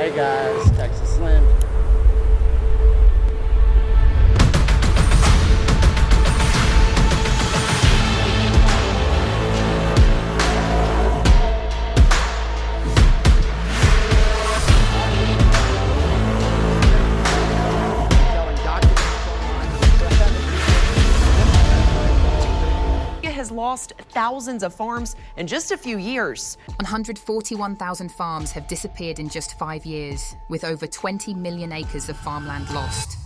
Hey guys, Texas Slim. Has lost thousands of farms in just a few years. 141,000 farms have disappeared in just 5 years, with over 20 million acres of farmland lost.